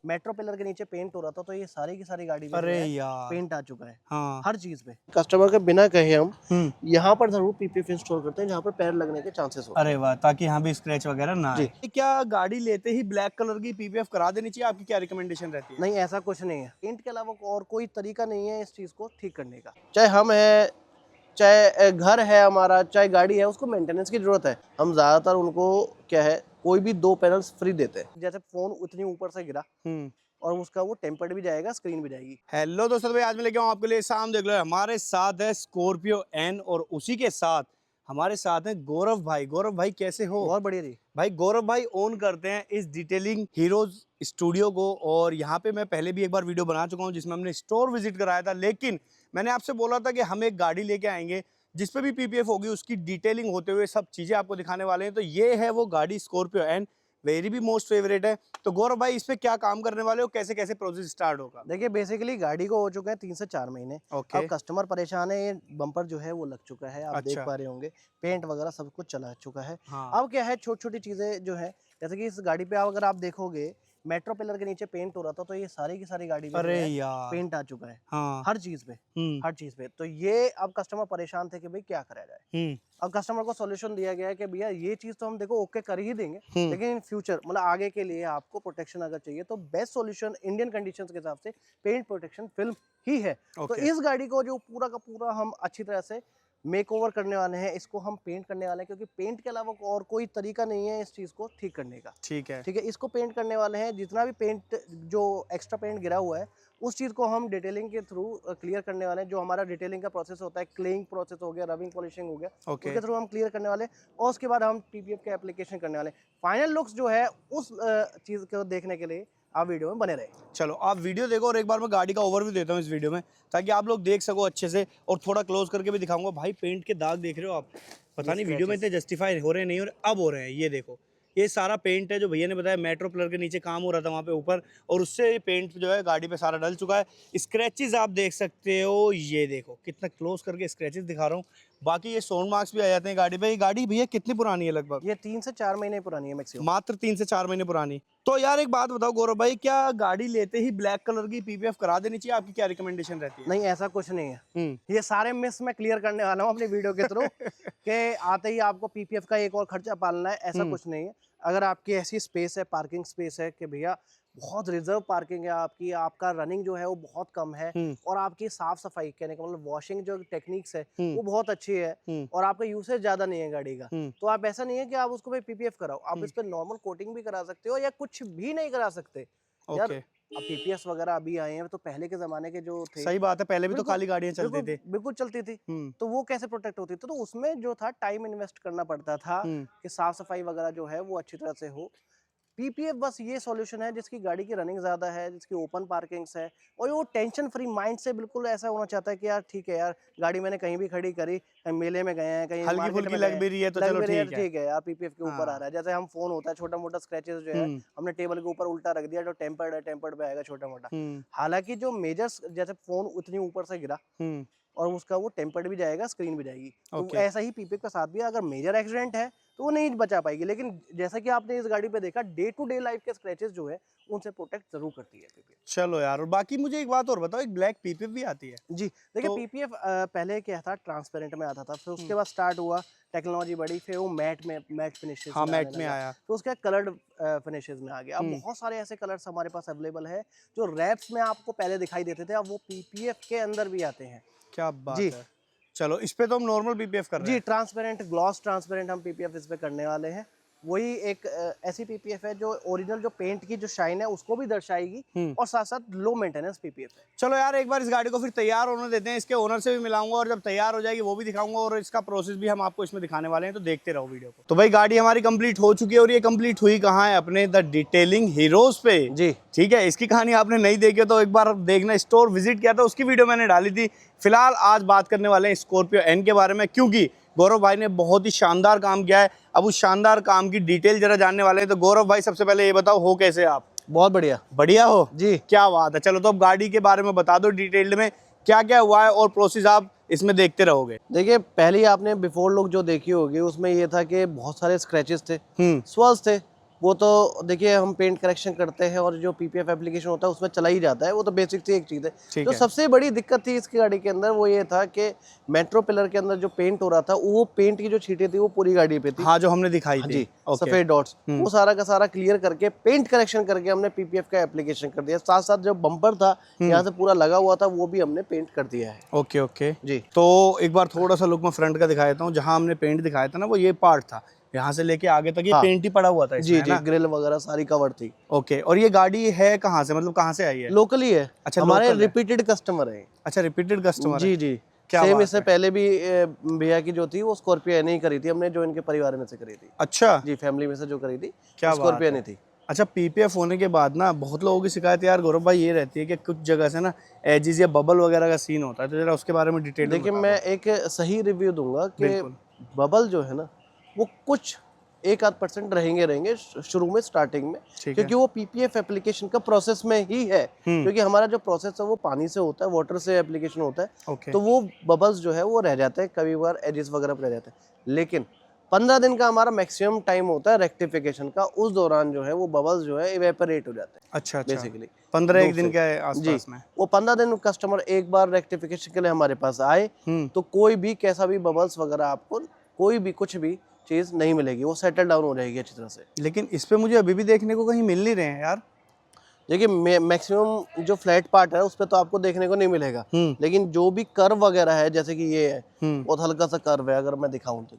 Metro pillar के नीचे paint हो रहा था, तो ये सारी की सारी गाड़ी में अरे जो है यार पेंट आ चुका है। हाँ हर चीज पे कस्टमर के बिना कहे हम यहाँ पर जरूर पीपीएफ इंस्टॉल करते हैं जहाँ पर पैर लगने के चांसेस हो। अरे वाह, ताकि यहाँ भी स्क्रैच वगैरह ना जी। आए। क्या गाड़ी लेते ही ब्लैक कलर की पीपीएफ करा देनी चाहिए? आपकी क्या रिकमेंडेशन रहती है? नहीं, ऐसा कुछ नहीं है। पेंट के अलावा और कोई तरीका नहीं है इस चीज को ठीक करने का। चाहे हम है, चाहे घर है हमारा, चाहे गाड़ी है, उसको मेंटेनेंस की जरूरत है। हम ज्यादातर उनको क्या है, कोई भी 2 पैनल्स फ्री देते हैं। जैसे फोन उतनी ऊपर से गिरा और उसका वो टेम्पर्ड भी जाएगा, स्क्रीन भी जाएगी। हेलो दोस्तों, भाई आज मैं लेके आऊँ आपके लिए साम देख लो। हमारे साथ है स्कॉर्पियो एन और उसी के साथ हमारे साथ है गौरव भाई। गौरव भाई कैसे हो? बहुत बढ़िया जी। भाई गौरव भाई ओन करते हैं इस डिटेलिंग हीरोज स्टूडियो को, और यहाँ पे मैं पहले भी एक बार वीडियो बना चुका हूँ जिसमें हमने स्टोर विजिट कराया था। लेकिन मैंने आपसे बोला था कि हम एक गाड़ी लेके आएंगे जिस पे भी पीपीएफ होगी उसकी डिटेलिंग होते हुए सब चीजें आपको दिखाने वाले हैं। तो ये है वो गाड़ी स्कॉर्पियो एन, वेरी भी मोस्ट फेवरेट है। तो गौरव भाई इस पे क्या काम करने वाले हो, कैसे कैसे प्रोसेस स्टार्ट होगा? देखिए, बेसिकली गाड़ी को हो चुका है 3 से 4 महीने। ओके। अब कस्टमर परेशान है, ये बम्पर जो है वो लग चुका है, आप देख अच्छा। पा रहे होंगे। पेंट वगैरह सब कुछ चला चुका है। हाँ। अब क्या है, छोटी छोटी चीजें जो है, जैसे कि इस गाड़ी पे अगर आप देखोगे, मेट्रो पिलर के नीचे पेंट हो रहा था, तो ये सारी की सारी गाड़ी में जो अरे है यार पेंट आ चुका है। हाँ। हर चीज पे, हर चीज पे। तो ये अब कस्टमर परेशान थे कि भाई क्या करा जाए। अब कस्टमर को सॉल्यूशन दिया गया है कि भैया ये चीज तो हम देखो ओके कर ही देंगे, लेकिन इन फ्यूचर मतलब आगे के लिए आपको प्रोटेक्शन अगर चाहिए तो बेस्ट सॉल्यूशन इंडियन कंडीशंस के हिसाब से पेंट प्रोटेक्शन फिल्म ही है। तो इस गाड़ी को जो पूरा का पूरा हम अच्छी तरह से मेक ओवर करने वाले हैं, इसको हम पेंट करने वाले हैं, क्योंकि पेंट के अलावा और कोई तरीका नहीं है इस चीज को ठीक करने का। ठीक है। ठीक है, इसको पेंट करने वाले हैं। जितना भी पेंट जो एक्स्ट्रा पेंट गिरा हुआ है उस चीज़ को हम डिटेलिंग के थ्रू क्लियर करने वाले हैं। जो हमारा डिटेलिंग का प्रोसेस होता है, क्लेइंग प्रोसेस हो गया, रबिंग पॉलिशिंग हो गया, उसके थ्रू हम क्लियर करने वाले हैं। और उसके बाद हम पीपीएफ के एप्लीकेशन करने वाले हैं। फाइनल लुक्स जो है उस चीज़ को देखने के लिए आप वीडियो में बने रहे। चलो आप वीडियो देखो, और एक बार मैं गाड़ी का ओवरव्यू देता हूँ इस वीडियो में ताकि आप लोग देख सको अच्छे से, और थोड़ा क्लोज करके भी दिखाऊंगा। भाई पेंट के दाग देख रहे हो आप? पता नहीं वीडियो में इतने जस्टिफाई हो रहे नहीं, और अब हो रहे हैं। ये देखो, ये सारा पेंट है जो भैया ने बताया, मेट्रो पिलर के नीचे काम हो रहा था वहाँ पे ऊपर, और उससे पेंट जो है गाड़ी पे सारा डल चुका है। स्क्रैचेस आप देख सकते हो, ये देखो कितना क्लोज करके स्क्रैचेस दिखा रहा हूँ। बाकी ये सोन मार्क्स भी आ जाते हैं गाड़ी पे। ये गाड़ी भैया कितनी पुरानी है लगभग? ये 3 से 4 महीने पुरानी है मैक्सिमम। मात्र 3 से 4 महीने पुरानी। तो यार एक बात बताओ गौरव भाई, क्या गाड़ी लेते ही ब्लैक कलर की पीपीएफ करा देनी चाहिए? आपकी क्या रिकमेंडेशन रहती है? नहीं, ऐसा कुछ नहीं है। ये सारे मिस मैं क्लियर करने वाला हूँ अपनी वीडियो के थ्रू कि आते ही आपको पीपीएफ का एक और खर्चा पालना है, ऐसा कुछ नहीं है। अगर आपकी ऐसी स्पेस है, पार्किंग स्पेस है कि भैया बहुत रिजर्व पार्किंग है आपकी, आपका रनिंग जो है वो बहुत कम है, और आपकी साफ सफाई, कहने का मतलब वॉशिंग जो टेक्निक्स है वो बहुत अच्छी है, और आपका यूसेज ज्यादा नहीं है गाड़ी का, तो आप ऐसा नहीं है कि आप उसको पीपीएफ कराओ। आप इस पर नॉर्मल कोटिंग भी करा सकते हो या कुछ भी नहीं करा सकते यार। अब पीपीएस वगैरह अभी आए हैं, तो पहले के जमाने के जो थे, सही बात है, पहले भी तो खाली गाड़ियां चलती थी। बिल्कुल चलती थी। तो वो कैसे प्रोटेक्ट होती थी? तो उसमें जो था टाइम इन्वेस्ट करना पड़ता था कि साफ सफाई वगैरह जो है वो अच्छी तरह से हो। पीपीएफ बस ये सॉल्यूशन है जिसकी गाड़ी की रनिंग ज्यादा है, जिसकी ओपन पार्किंग्स है, और वो टेंशन फ्री माइंड से बिल्कुल ऐसा होना चाहता है कि यार ठीक है यार, गाड़ी मैंने कहीं भी खड़ी करी, कहीं मेले में गए हैं, कहीं हल्की मार्केट फुल्की में लग गए, भी रही है तो लग चलो भी रही है ठीक तो है। ठीक है यार, पीपीएफ के ऊपर आ हाँ। रहा है। जैसे हम फोन होता है, छोटा मोटा स्क्रैचेस जो है हमने टेबल के ऊपर उल्टा रख दिया, तो टेम्पर्ड है, टेम्पर्ड पे आएगा छोटा मोटा। हालांकि जो मेजर, जैसे फोन उतनी ऊपर से गिरा और उसका वो टेम्पर्ड भी जाएगा, स्क्रीन भी जाएगी। तो ऐसा ही पीपीएफ का साथ भी, अगर मेजर एक्सीडेंट है तो वो नहीं बचा पाएगी। लेकिन जैसा कि आपने इस गाड़ी पे देखा, डे टू डे लाइफ के स्क्रैचेस जो है उनसे प्रोटेक्ट जरूर करती है पीपीएफ। चलो यार, और बाकी मुझे एक बात और बताओ, एक ब्लैक पीपीएफ भी आती है? जी देखिए, पीपीएफ पहले क्या था, ट्रांसपेरेंट में आता था, फिर उसके बाद स्टार्ट हुआ, टेक्नोलॉजी बढ़ी, फिर वो मैट फिनिशेस हाँ, में मैट आने में लगा, आया। तो उसके कलर्ड फिनिशेस में आ गया। अब बहुत सारे ऐसे कलर्स हमारे पास अवेलेबल है जो रैप्स में आपको पहले दिखाई देते थे, अब वो पीपीएफ के अंदर भी आते हैं। क्या बात जी है। चलो इस पे तो हम नॉर्मल पीपीएफ कर रहे जी, हैं। ट्रांसपेरेंट, ग्लॉस ट्रांसपेरेंट हम पीपीएफ इस पे करने वाले हैं। वही एक ऐसी पीपीएफ है जो ओरिजिनल जो पेंट की जो शाइन है उसको भी दर्शाएगी, और साथ साथ लो मेंटेनेंस पीपीएफ है। चलो यार एक बार इस गाड़ी को फिर तैयार होने देते हैं, इसके ओनर से भी मिलाऊंगा, और जब तैयार हो जाएगी वो भी दिखाऊंगा, और इसका प्रोसेस भी हम आपको इसमें दिखाने वाले हैं। तो देखते रहो वीडियो को। तो भाई गाड़ी हमारी कंप्लीट हो चुकी है, और ये कंप्लीट हुई कहाँ है? अपने द डिटेलिंग हीरोज पे। जी ठीक है, इसकी कहानी आपने नहीं देखी तो एक बार देखना। स्टोर विजिट किया था, उसकी वीडियो मैंने डाली थी। फिलहाल आज बात करने वाले हैं स्कॉर्पियो एन के बारे में, क्योंकि गौरव भाई ने बहुत ही शानदार काम किया है। अब उस शानदार काम की डिटेल जरा जानने वाले हैं। तो गौरव भाई सबसे पहले ये बताओ, हो कैसे आप? बहुत बढ़िया। बढ़िया हो जी क्या बात है। चलो तो अब गाड़ी के बारे में बता दो डिटेल्ड में, क्या क्या हुआ है, और प्रोसेस आप इसमें देखते रहोगे। देखिए, पहले ही आपने बिफोर लुक जो देखी होगी उसमें ये था कि बहुत सारे स्क्रैचेस थे, स्वर्स थे, वो तो देखिए हम पेंट करेक्शन करते हैं और जो पीपीएफ एप्लीकेशन होता है उसमें चला ही जाता है, वो तो बेसिक सी एक चीज़ है। ठीक जो है। सबसे बड़ी दिक्कत थी इसकी गाड़ी के अंदर वो ये था कि मेट्रो पिलर के अंदर जो पेंट हो रहा था, वो पेंट की जो छींटें थी वो पूरी गाड़ी पे थी। हाँ, जो हमने दिखाई हाँ थी। जी, ओके। सफेद डॉट्स, वो सारा का सारा क्लियर करके पेंट करेक्शन करके हमने पीपीएफ का एप्लीकेशन कर दिया। साथ साथ जो बम्पर था यहाँ से पूरा लगा हुआ था वो भी हमने पेंट कर दिया है। ओके ओके जी तो एक बार थोड़ा सा लुक मैं फ्रंट का दिखा देता हूँ। जहाँ हमने पेंट दिखाया था ना, वो ये पार्ट था, यहाँ से लेके आगे तक ये हाँ। पेंट ही पड़ा हुआ था इसमें, जी है जी, ना? ग्रिल वगैरह सारी कवर थी। ओके। और ये गाड़ी है कहाँ से, मतलब कहाँ से आई है? लोकल ही है, अच्छा, हमारे लोकल है। रिपीटेड कस्टमर है। अच्छा, रिपीटेड कस्टमर है। जी जी, क्या सेम बात इससे है। पहले भी भैया की जो थी वो स्कॉर्पियो नहीं करी थी हमने, जो इनके परिवार में से करी थी। अच्छा, जी, फैमिली में से जो करी थी क्या स्कॉर्पियो बात नहीं है। थी। अच्छा, पीपीएफ होने के बाद ना बहुत लोगों की शिकायत यार गौरव भाई ये रहती है कि कुछ जगह से ना एजिस या बबल वगैरह का सीन होता है, तो जरा उसके बारे में डिटेल में देखिए बता मैं दो। एक सही रिव्यू दूंगा कि बिल्कुल। बबल जो है ना वो कुछ 1-8% रहेंगे शुरू में, स्टार्टिंग में, ठीक है। क्योंकि वो पीपीएफ एप्लीकेशन का प्रोसेस में ही है। क्योंकि हमारा जो प्रोसेस है वो पानी से होता है, वाटर से एप्लीकेशन होता है, ओके। तो वो बबल्स जो है वो रह जाते हैं, कभी बार एजिस वगैरह पे रह जाते हैं। लेकिन 15 दिन का हमारा मैक्सिमम टाइम होता है रेक्टिफिकेशन का, उस दौरान जो है वो बबल्स जो है इवेपोरेट हो जाते हैं अच्छा अच्छा, बेसिकली। 15 एक 2 दिन से के जी, आसपास में। वो 15 दिन कस्टमर एक बार रेक्टिफिकेशन के लिए हमारे पास आए तो कोई भी कैसा भी बबल्स वगैरह आपको कोई भी कुछ भी चीज़ नहीं मिलेगी, वो सेटल डाउन हो जाएगी अच्छी तरह से। लेकिन इस पे मुझे अभी भी देखने को कहीं मिल नहीं रहे हैं यार। देखिए मैक्सिमम जो फ्लैट पार्ट है उस पर तो आपको देखने को नहीं मिलेगा, लेकिन जो भी कर्व वगैरह है जैसे कि ये है, बहुत हल्का सा कर्व है, अगर मैं दिखाऊं तो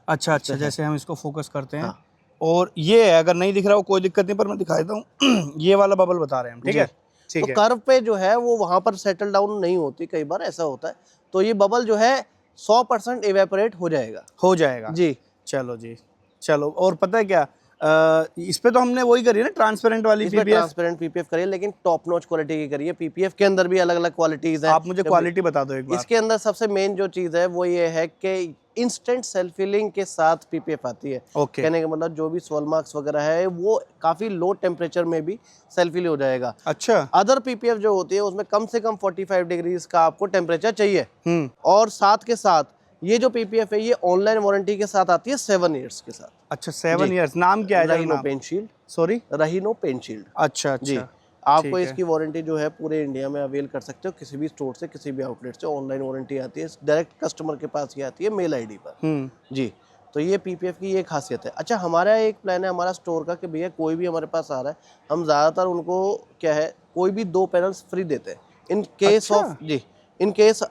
अच्छा इस पे अच्छा, है। जैसे हम इसको फोकस करते हैं। हाँ और ये है, अगर नहीं दिख रहा हो कोई दिक्कत नहीं, पर मैं दिखा देता हूँ। ये वाला बबल बता रहे हैं हम, ठीक जी, है? तो ठीक है, कर्व पे जो है वो वहां पर सेटल डाउन नहीं होती, कई बार ऐसा होता है, तो ये बबल जो है 100% इवेपोरेट हो जाएगा। हो जाएगा। जी, चलो जी, चलो। और पता है क्या, इस पे तो हमने वही करी है ना, ट्रांसपेरेंट वाली इसमें पीपीएफ। ट्रांसपेरेंट पीपीएफ करिए, लेकिन टॉप नॉच क्वालिटी की करिए। पीपीएफ के अंदर भी अलग अलग क्वालिटीज हैं। आप मुझे क्वालिटी बता दो एक बार। इसके अंदर सबसे मेन जो चीज़ है वो ये है कि इंस्टेंट सेल्फ फिलिंग के साथ पीपीएफ आती है। ओके। कहने का मतलब जो भी सोल मार्क्स वगैरह है वो काफ़ी लो टेम्परेचर में भी सेल्फ फिल हो जाएगा। अच्छा। अदर पीपीएफ जो होती है उसमें कम से कम 45 डिग्रीज का आपको टेम्परेचर चाहिए। और साथ के साथ ये जो पीपीएफ है ये ऑनलाइन वारंटी के साथ आती है 7 ईयर्स के साथ। अच्छा, 7 जी। ईयर्स। नाम क्या है जरा रहीनो नाम? Paint shield, sorry, rhino paint shield. अच्छा जी, अच्छा, आपको ठीक है। इसकी वारंटी जो है पूरे इंडिया में अवेल कर सकते हो, किसी भी स्टोर से, किसी भी आउटलेट से ऑनलाइन वारंटी आती है, डायरेक्ट कस्टमर के पास ही आती है मेल आईडी पर। जी, तो ये पीपीएफ की ये खासियत है। अच्छा, हमारा एक प्लान है हमारा स्टोर का कि भैया कोई भी हमारे पास आ रहा है, हम ज़्यादातर उनको क्या है कोई भी 2 पैनल्स फ्री देते हैं इन केस अच्छा। ऑफ। जी, इन केस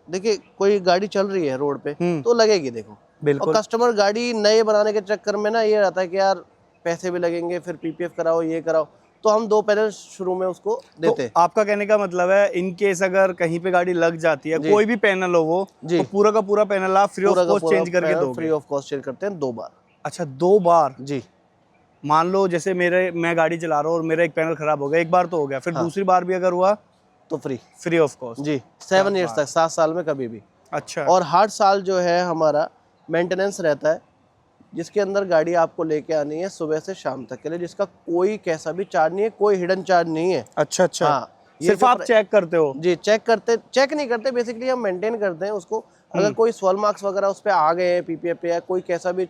देखिए कोई गाड़ी चल रही है रोड पे तो लगेगी देखो, और बिल्कुल। कस्टमर गाड़ी नए बनाने के चक्कर में ना ये रहता है कि यार पैसे भी लगेंगे, फिर पीपीएफ कराओ, ये कराओ, तो हम 2 पैनल शुरू में उसको तो देते हैं। आपका कहने का मतलब है, इन केस अगर कहीं पे गाड़ी लग जाती है, जी। कोई भी पैनल हो वो, जी, तो पूरा का पूरा पैनल आप फ्री ऑफ पूरा का कॉस्ट पूरा चेंज करके पैनल फ्री दोगे? ऑफ कॉस्ट चेंज करते हैं 2 बार। अच्छा, 2 बार? जी, मान लो जैसे मैं गाड़ी चला रहा हूँ और मेरा एक पैनल खराब हो गया, एक बार तो हो गया, फिर हाँ। दूसरी बार भी अगर हुआ तो फ्री। Free of cost? जी, क्या 7 ईयर्स बात। तक, 7 साल में कभी भी। अच्छा। और हर साल जो है हमारा मेंटेनेंस रहता है, जिसके अंदर गाड़ी आपको लेके आनी है सुबह से शाम तक के लिए, जिसका कोई कैसा भी चार्ज नहीं है, कोई हिडन चार्ज नहीं है। अच्छा अच्छा, हाँ, ये सिर्फ जो आप चेक करते हो? जी, चेक नहीं करते, बेसिकली हम मेंटेन करते हैं उसको। अगर कोई स्वॉल मार्क्स वगैरह उस पे आ गए हैं पीपीएफ पे, या कोई कैसा भी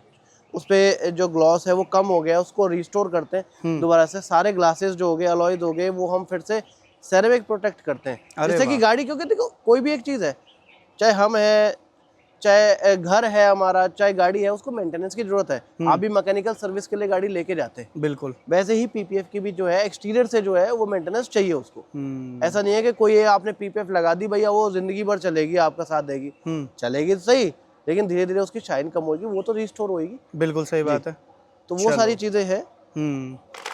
उस पे जो ग्लॉस है वो कम हो गया, उसको रिस्टोर करते हैं दोबारा से। सारे ग्लासेस जो हो गए, अलॉयज हो गए, वो हम फिर से सेरेमिक प्रोटेक्ट करते हैं, अरे जिससे कि वाह। गाड़ी, क्योंकि देखो कोई भी एक चीज़ है, चाहे हम है, चाहे घर है हमारा, चाहे गाड़ी है, उसको मेंटेनेंस की जरूरत है। आप भी मैकेनिकल सर्विस के लिए गाड़ी लेके जाते हैं, बिल्कुल। वैसे ही पीपीएफ की भी जो है एक्सटीरियर से जो है वो मेंटेनेंस चाहिए उसको। ऐसा नहीं है कि कोई आपने पीपीएफ लगा दी भैया वो जिंदगी भर चलेगी, आपका साथ देगी, चलेगी तो सही, लेकिन धीरे धीरे उसकी शाइन कम होगी, वो तो रिस्टोर होगी। बिल्कुल सही बात है। तो वो सारी चीजें हैं।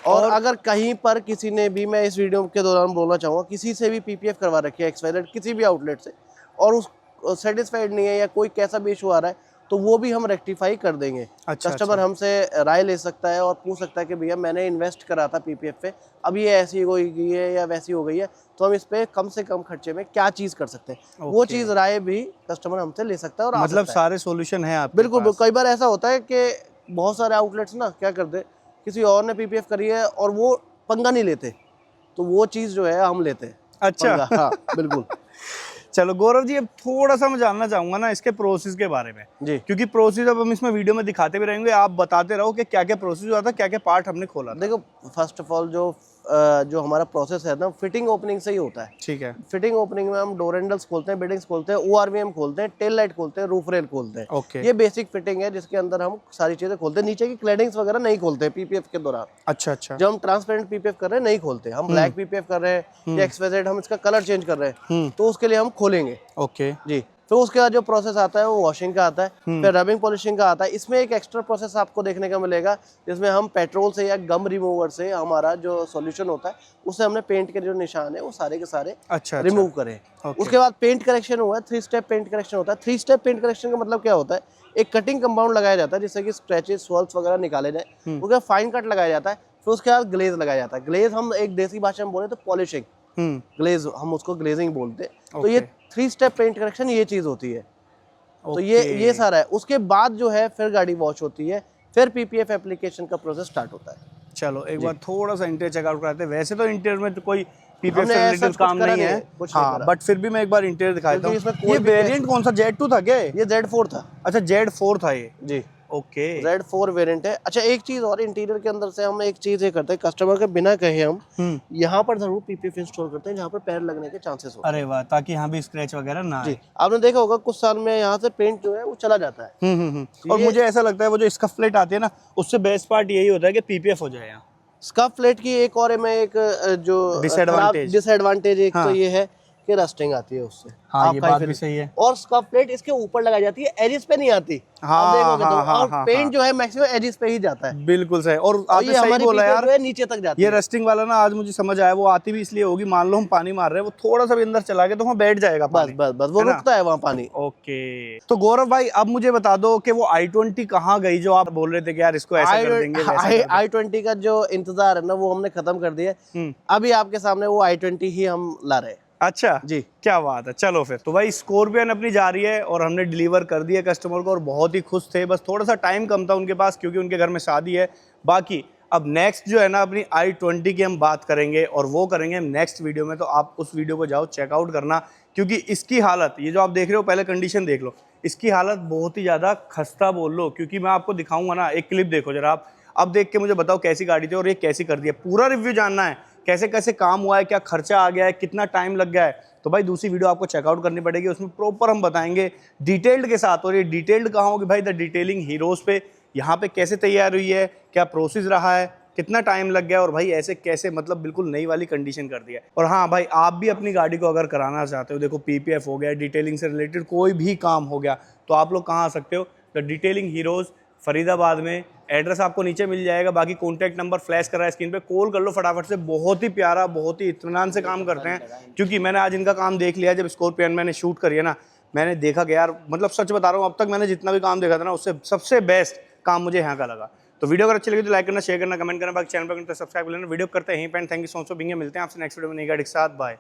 और और अगर कहीं पर किसी ने भी, मैं इस वीडियो के दौरान बोलना चाहूँगा, किसी से भी पीपीएफ करवा रखी है एक्सवाइजेड किसी भी आउटलेट से, और उस सेटिस्फाइड नहीं है या कोई कैसा भी इशू आ रहा है, तो वो भी हम रेक्टिफाई कर देंगे। अच्छा, कस्टमर हमसे राय ले सकता है और पूछ सकता है कि भैया मैंने इन्वेस्ट करा था पीपीएफ पे, अब ये ऐसी हो गई है या वैसी हो गई है, तो हम इस पे कम से कम खर्चे में क्या चीज़ कर सकते हैं, वो चीज़ राय भी कस्टमर हमसे ले सकता है। और मतलब सारे सॉल्यूशन है आपके बिल्कुल, पास? कई बार ऐसा होता है कि बहुत सारे आउटलेट्स ना क्या करते, किसी और ने पीपीएफ करी है और वो पंगा नहीं लेते, तो वो चीज़ जो है हम लेते हैं। अच्छा। पंगा, हाँ बिल्कुल। चलो गौरव जी, अब थोड़ा सा मैं जानना चाहूंगा ना इसके प्रोसेस के बारे में, जी। क्योंकि प्रोसेस अब हम इसमें वीडियो में दिखाते भी रहेंगे, आप बताते रहो कि क्या क्या प्रोसेस हुआ था, क्या क्या पार्ट हमने खोला था। देखो फर्स्ट ऑफ ऑल जो हमारा प्रोसेस है ना, फिटिंग ओपनिंग से ही होता है। ठीक है। फिटिंग ओपनिंग में हम डोर हैंडल्स खोलते हैं, बिडिंग्स खोलते हैं, ओआरवीएम खोलते हैं, टेल लाइट खोलते हैं, रूफ रेल खोलते हैं। ओके। ये बेसिक फिटिंग है जिसके अंदर हम सारी चीजें खोलते हैं। नीचे की क्लैडिंग्स वगैरह नहीं खोलते हैं पीपीएफ के दौरान। अच्छा अच्छा। जब हम ट्रांसपेरेंट पीपीएफ कर रहे हैं नहीं खोलते, हम ब्लैक पीपीएफ कर रहे हैं या XYZ हम इसका कलर चेंज कर रहे हैं तो उसके लिए हम खोलेंगे। ओके। जी। फिर उसके बाद जो प्रोसेस आता है वो वॉशिंग का आता है, फिर रबिंग पॉलिशिंग का आता है। इसमें एक एक्स्ट्रा प्रोसेस आपको देखने का मिलेगा जिसमें हम पेट्रोल से या गम रिमूवर से हमारा जो सॉल्यूशन होता है उससे हमने पेंट के जो निशान है वो सारे के सारे अच्छा रिमूव करें। उसके बाद पेंट करेक्शन हुआ है, 3 स्टेप पेंट करेक्शन होता है। 3 स्टेप पेंट करेक्शन का मतलब क्या होता है, एक कटिंग कंपाउंड लगाया जाता है जिससे कि स्क्रैचेस स्वॉल्स वगैरह निकाले जाए। उसके बाद फाइन कट लगाया जाता है, फिर उसके बाद ग्लेज लगाया जाता है। ग्लेज हम एक देसी भाषा में बोले तो पॉलिशिंग, ग्लेज हम उसको ग्लेजिंग बोलते हैं। तो ये 3 स्टेप पेंट करेक्शन ये चीज होती है। तो ये सारा है। उसके बाद जो है फिर गाड़ी वॉश होती है, फिर पीपीएफ एप्लीकेशन का प्रोसेस स्टार्ट होता है। चलो एक बार थोड़ा सा इंटीरियर चेकआउट कराते हैं। वैसे तो इंटीरियर में तो कोई पीपीएफ हमने से ऐसा रिलेटेड कुछ काम करा नहीं नहीं है, है, कुछ नहीं हाँ, करा। बट फिर भी मैं एक बार इंटीरियर दिखाता क्योंकि हूँ। इसमें ये कोई भी वेरिएंट कौन सा, Z2 था क्या? ये Z4 था। अच्छा Z4 था ये। जी, ओके। Z4 वेरिएंट है। अच्छा एक चीज और, इंटीरियर के अंदर से हम एक चीज ये करते हैं, कस्टमर के बिना कहे हम यहाँ पर जरूर पीपीएफ इंस्टॉल करते हैं जहाँ पर पैर लगने के चांसेस हो। अरे वाह, ताकि यहाँ भी स्क्रैच वगैरह ना जी, आए। आपने देखा होगा कुछ साल में यहाँ से पेंट जो है वो चला जाता है। और मुझे ऐसा लगता है वो जो स्कफ प्लेट आती है ना, उससे बेस्ट पार्ट यही होता है कि पीपीएफ हो जाए यहाँ। स्कफ प्लेट की एक और में एक जो डिसएडवांटेज एक तो ये है कि रस्टिंग आती है उससे। हाँ, ये आपका बात फिर- भी सही है। और स्कफ प्लेट इसके ऊपर लगाई जाती है, एजिस पे नहीं आती। हाँ, आप देखोगे तो हाँ, और हाँ, पेंट हाँ। जो है मैक्सिमम एजिस पे ही जाता है। बिल्कुल सही। और और आपने ये सही हमारी बोला PPF यार, जो है नीचे तक जाती ये है। रस्टिंग वाला ना आज मुझे समझ आया, वो आती भी इसलिए होगी, मान लो हम पानी मार रहे हैं, वो थोड़ा सा भी अंदर चला गया तो वहाँ बैठ जाएगा बस पानी। बस बस वो रुकता है वहाँ पानी। ओके। तो गौरव भाई अब मुझे बता दो कि वो i20 कहाँ गई जो आप बोल रहे थे कि यार इसको ऐसा कर देंगे, वैसा कर देंगे। i20 का जो इंतजार है ना वो हमने खत्म कर दिया है। अभी आपके सामने वो i20 ही हम ला रहे हैं। अच्छा जी, क्या बात है। चलो फिर तो भाई स्कॉर्पियन अपनी जा रही है और हमने डिलीवर कर दिया कस्टमर को और बहुत ही खुश थे। बस थोड़ा सा टाइम कम था उनके पास क्योंकि उनके घर में शादी है। बाकी अब नेक्स्ट जो है ना अपनी i20 की हम बात करेंगे और वो करेंगे हम नेक्स्ट वीडियो में, तो आप उस वीडियो को जाओ चेकआउट करना क्योंकि इसकी हालत, ये जो आप देख रहे हो पहले कंडीशन देख लो, इसकी हालत बहुत ही ज़्यादा खस्ता बोल लो। क्योंकि मैं आपको दिखाऊंगा ना, एक क्लिप देखो जरा आप, अब देख के मुझे बताओ कैसी गाड़ी थी और ये कैसी कर दिया। पूरा रिव्यू जानना है, कैसे कैसे काम हुआ है, क्या खर्चा आ गया है, कितना टाइम लग गया है, तो भाई दूसरी वीडियो आपको चेकआउट करनी पड़ेगी। उसमें प्रॉपर हम बताएंगे डिटेल्ड के साथ। और ये डिटेल्ड कहाँ होगी भाई, द डिटेलिंग हीरोज पे, यहाँ पे कैसे तैयार हुई है, क्या प्रोसेस रहा है, कितना टाइम लग गया और भाई ऐसे कैसे मतलब बिल्कुल नई वाली कंडीशन कर दिया। और हाँ भाई, आप भी अपनी गाड़ी को अगर कराना चाहते हो, देखो पीपीएफ हो गया, डिटेलिंग से रिलेटेड कोई भी काम हो गया, तो आप लोग कहाँ आ सकते हो, द डिटेलिंग हीरोज फरीदाबाद में। एड्रेस आपको नीचे मिल जाएगा, बाकी कॉन्टैक्ट नंबर फ्लैश कर रहा है स्क्रीन पे, कॉल कर लो फटाफट से। बहुत ही प्यारा, बहुत ही इत्मीनान से काम करते हैं। क्योंकि मैंने आज इनका काम देख लिया, जब स्कॉर्पियन मैंने शूट करी है ना, मैंने देखा कि यार मतलब सच बता रहा हूँ, अब तक मैंने जितना भी काम देखा था ना उससे सबसे बेस्ट काम मुझे यहाँ का लगा। तो वीडियो अगर अच्छी लगी तो लाइक करना, शेयर करना, कमेंट करना, बाकी चैनल पर सब्सक्राइब कर लेना। वीडियो करते हैं यहीं पे। Thank you so much for being here. मिलते हैं आपसे नेक्स्ट वीडियो में नई गाड़ी के साथ। बाय।